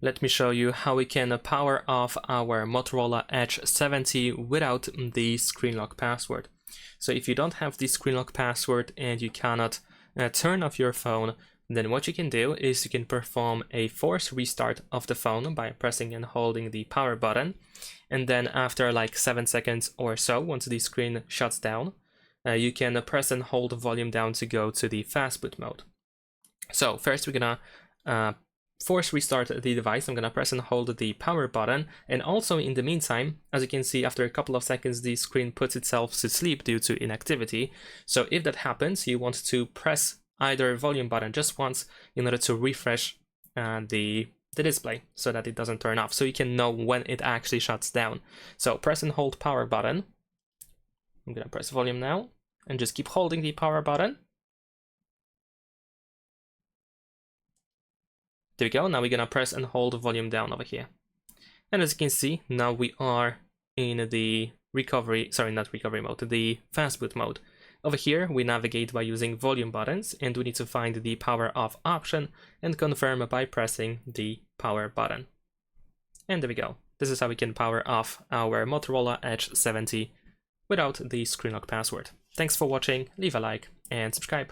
let me show you how we can power off our Motorola Edge 70 without the screen lock password. So if you don't have the screen lock password and you cannot turn off your phone, then what you can do is you can perform a forced restart of the phone by pressing and holding the power button. And then after like 7 seconds or so, once the screen shuts down, you can press and hold the volume down to go to the fast boot mode. So first we're gonna force restart the device. I'm gonna press and hold the power button, and also in the meantime, as you can see, after a couple of seconds the screen puts itself to sleep due to inactivity. So if that happens, you want to press either volume button just once in order to refresh the display so that it doesn't turn off, so you can know when it actually shuts down. So press and hold power button. I'm gonna press volume now and just keep holding the power button. There we go. Now we're gonna press and hold volume down over here. And as you can see, now we are in the the fast boot mode. Over here, we navigate by using volume buttons, and we need to find the power off option and confirm by pressing the power button. And there we go. This is how we can power off our Motorola Edge 70 without the screen lock password. Thanks for watching, leave a like and subscribe.